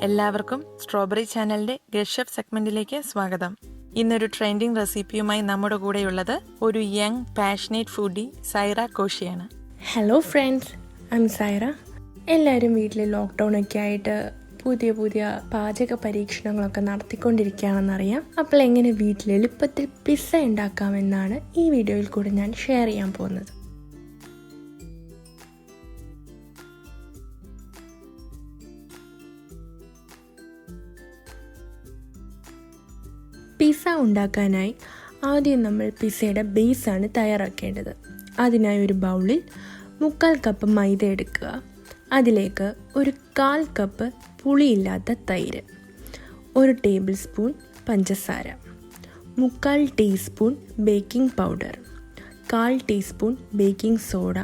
എല്ലാവർക്കും സ്ട്രോബെറി ചാനലിന്റെ guest chef സെഗ്മെന്റിലേക്ക് സ്വാഗതം. ഇന്നൊരു ട്രെൻഡിങ് റെസിപ്പിയുമായി നമ്മുടെ കൂടെയുള്ളത് ഒരു യങ് പാഷനേറ്റ് ഫുഡി സൈറ കോഷിയാണ്. Hello friends, I'm Saira. എല്ലാവരും വീട്ടിൽ ലോക്ക്ഡൗൺ ഒക്കെ ആയിട്ട് പുതിയ പാചക പരീക്ഷണങ്ങളൊക്കെ നടത്തിക്കൊണ്ടിരിക്കുകയാണെന്നറിയാം. അപ്പോൾ എങ്ങനെ വീട്ടിൽ എളുപ്പത്തിൽ പിസ്സ ഉണ്ടാക്കാമെന്നാണ് ഈ വീഡിയോയിൽ കൂടെ ഞാൻ ഷെയർ ചെയ്യാൻ പോകുന്നത്. പിസ്സ ഉണ്ടാക്കാനായി ആദ്യം നമ്മൾ പിസ്സയുടെ ബേസാണ് തയ്യാറാക്കേണ്ടത്. അതിനായി ഒരു ബൗളിൽ 3/4 കപ്പ് മൈദ എടുക്കുക. അതിലേക്ക് ഒരു 1/4 കപ്പ് പുളിയില്ലാത്ത തൈര്, 1 ടേബിൾ സ്പൂൺ പഞ്ചസാര, 3/4 teaspoon baking powder, 1/4 teaspoon baking soda,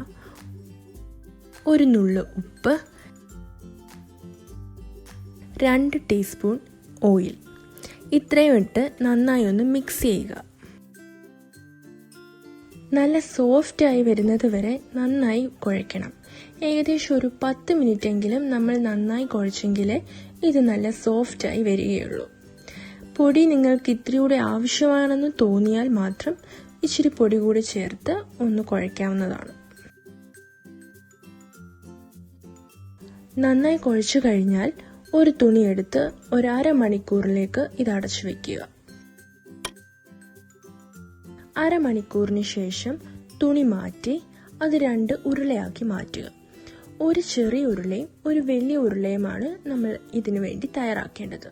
1 നുള്ള് ഉപ്പ്, 2 ടീസ്പൂൺ ഓയിൽ. ഇത്രയും ഇട്ട് നന്നായി ഒന്ന് മിക്സ് ചെയ്യുക. നല്ല സോഫ്റ്റായി വരുന്നത് വരെ നന്നായി കുഴയ്ക്കണം. ഏകദേശം ഒരു 10 മിനിറ്റെങ്കിലും നമ്മൾ നന്നായി കുഴച്ചെങ്കിലേ ഇത് നല്ല സോഫ്റ്റായി വരികയുള്ളൂ. പൊടി നിങ്ങൾക്ക് ഇത്തിരി കൂടെ ആവശ്യമാണെന്ന് തോന്നിയാൽ മാത്രം ഇച്ചിരി പൊടി കൂടി ചേർത്ത് ഒന്ന് കുഴയ്ക്കാവുന്നതാണ്. നന്നായി കുഴച്ചു കഴിഞ്ഞാൽ ഒരു തുണി എടുത്ത് 1/2 മണിക്കൂറിലേക്ക് ഇത് അടച്ചു വെക്കുക. അരമണിക്കൂറിന് ശേഷം തുണി മാറ്റി അത് 2 ഉരുളയാക്കി മാറ്റുക. ഒരു ചെറിയ ഉരുളയും ഒരു വലിയ ഉരുളയുമാണ് നമ്മൾ ഇതിനു വേണ്ടി തയ്യാറാക്കേണ്ടത്.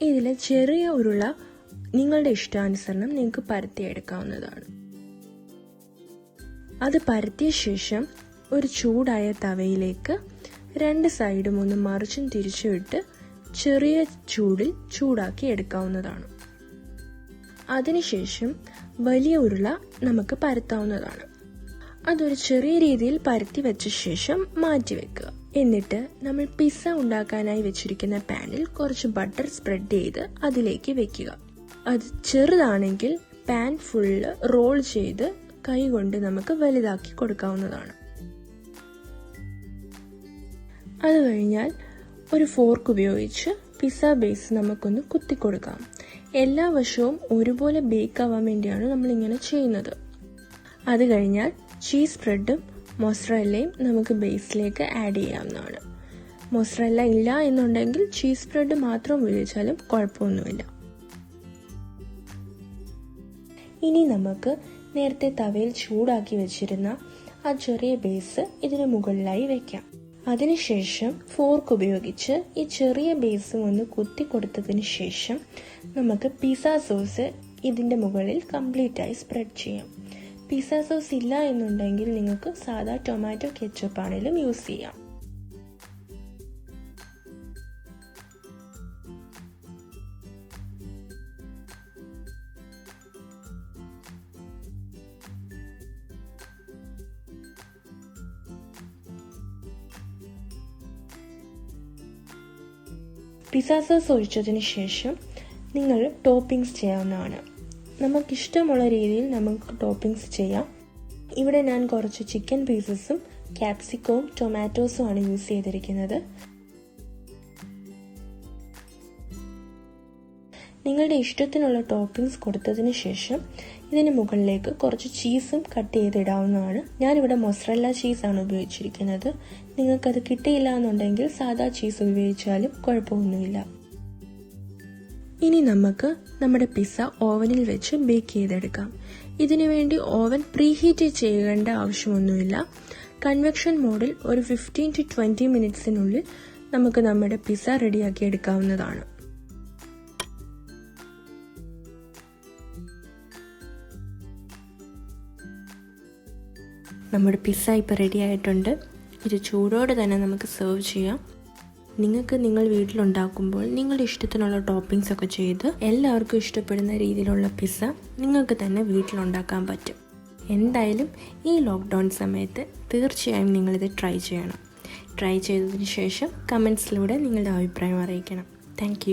ഇതിലെ ചെറിയ ഉരുള നിങ്ങളുടെ ഇഷ്ടാനുസരണം നിങ്ങൾക്ക് പരത്തിയെടുക്കാവുന്നതാണ്. അത് പരത്തിയ ശേഷം ഒരു ചൂടായ തവയിലേക്ക് 2 സൈഡും ഒന്ന് മറിച്ചും തിരിച്ചും ഇട്ട് ചെറിയ ചൂടിൽ ചൂടാക്കി എടുക്കാവുന്നതാണ്. അതിനുശേഷം വലിയ ഉരുള നമുക്ക് പരത്താവുന്നതാണ്. അതൊരു ചെറിയ രീതിയിൽ പരത്തി വെച്ച ശേഷം മാറ്റി വെക്കുക. എന്നിട്ട് നമ്മൾ പിസ്സ ഉണ്ടാക്കാനായി വെച്ചിരിക്കുന്ന പാനിൽ കുറച്ച് ബട്ടർ സ്പ്രെഡ് ചെയ്ത് അതിലേക്ക് വെക്കുക. അത് ചെറുതാണെങ്കിൽ പാൻ ഫുള്ള് റോൾ ചെയ്ത് കൈ കൊണ്ട് നമുക്ക് വലുതാക്കി കൊടുക്കാവുന്നതാണ്. അത് കഴിഞ്ഞാൽ ഒരു ഫോർക്ക് ഉപയോഗിച്ച് പിസ്സ ബേസ് നമുക്കൊന്ന് കുത്തിക്കൊടുക്കാം. എല്ലാ വശവും ഒരുപോലെ ബേക്ക് ആവാൻ വേണ്ടിയാണ് നമ്മളിങ്ങനെ ചെയ്യുന്നത്. അത് കഴിഞ്ഞാൽ ചീസ് സ്പ്രെഡും മൊസറല്ലയും നമുക്ക് ബേസിലേക്ക് ആഡ് ചെയ്യാവുന്നതാണ്. മൊസറല്ല ഇല്ല എന്നുണ്ടെങ്കിൽ ചീസ് സ്പ്രെഡ് മാത്രം ഉപയോഗിച്ചാലും കുഴപ്പമൊന്നുമില്ല. ഇനി നമുക്ക് നേരത്തെ തവയിൽ ചൂടാക്കി വെച്ചിരുന്ന ആ ചെറിയ ബേസ് ഇതിന് മുകളിലായി വെക്കാം. അതിനുശേഷം ഫോർക്ക് ഉപയോഗിച്ച് ഈ ചെറിയ ബേസും ഒന്ന് കുത്തി കൊടുത്തതിന് ശേഷം നമുക്ക് പിസ്സ സോസ് ഇതിൻ്റെ മുകളിൽ കംപ്ലീറ്റ് ആയി സ്പ്രെഡ് ചെയ്യാം. പിസ്സ സോസ് ഇല്ല എന്നുണ്ടെങ്കിൽ നിങ്ങൾക്ക് സാധാ ടൊമാറ്റോ കെച്ചപ്പ് ആണെങ്കിലും യൂസ് ചെയ്യാം. പിസ്സ സോസ് ഒഴിച്ചതിന് ശേഷം നിങ്ങൾ ടോപ്പിംഗ്സ് ചെയ്യാവുന്നതാണ്. നമുക്കിഷ്ടമുള്ള രീതിയിൽ നമുക്ക് ടോപ്പിംഗ്സ് ചെയ്യാം. ഇവിടെ ഞാൻ കുറച്ച് ചിക്കൻ പീസസും ക്യാപ്സിക്കവും ടൊമാറ്റോസും ആണ് യൂസ് ചെയ്തിരിക്കുന്നത്. നിങ്ങളുടെ ഇഷ്ടത്തിനുള്ള ടോപ്പിംഗ്സ് കൊടുത്തതിന് ശേഷം ഇതിന് മുകളിലേക്ക് കുറച്ച് ചീസും കട്ട് ചെയ്തിടാവുന്നതാണ്. ഞാനിവിടെ മൊസറല്ല ചീസാണ് ഉപയോഗിച്ചിരിക്കുന്നത്. നിങ്ങൾക്കത് കിട്ടിയില്ല എന്നുണ്ടെങ്കിൽ സാധാ ചീസ് ഉപയോഗിച്ചാലും കുഴപ്പമൊന്നുമില്ല. ഇനി നമുക്ക് നമ്മുടെ പിസ്സ ഓവനിൽ വെച്ച് ബേക്ക് ചെയ്തെടുക്കാം. ഇതിനു വേണ്ടി ഓവൻ പ്രീഹീറ്റ് ചെയ്യേണ്ട ആവശ്യമൊന്നുമില്ല. കൺവെക്ഷൻ മോഡിൽ ഒരു 15 to 20 മിനിറ്റ്സിനുള്ളിൽ നമുക്ക് നമ്മുടെ പിസ്സ റെഡിയാക്കി എടുക്കാവുന്നതാണ്. നമ്മുടെ പിസ്സ ഇപ്പോൾ റെഡി ആയിട്ടുണ്ട്. ഇത് ചൂടോടെ തന്നെ നമുക്ക് സെർവ് ചെയ്യാം. നിങ്ങൾക്ക് നിങ്ങൾ വീട്ടിലുണ്ടാക്കുമ്പോൾ നിങ്ങളുടെ ഇഷ്ടത്തിനുള്ള ടോപ്പിംഗ്സ് ഒക്കെ ചെയ്ത് എല്ലാവർക്കും ഇഷ്ടപ്പെടുന്ന രീതിയിലുള്ള പിസ്സ നിങ്ങൾക്ക് തന്നെ വീട്ടിലുണ്ടാക്കാൻ പറ്റും. എന്തായാലും ഈ ലോക്ക്ഡൗൺ സമയത്ത് തീർച്ചയായും നിങ്ങളിത് ട്രൈ ചെയ്യണം. ട്രൈ ചെയ്തതിന് ശേഷം കമൻസിലൂടെ നിങ്ങളുടെ അഭിപ്രായം അറിയിക്കണം. താങ്ക്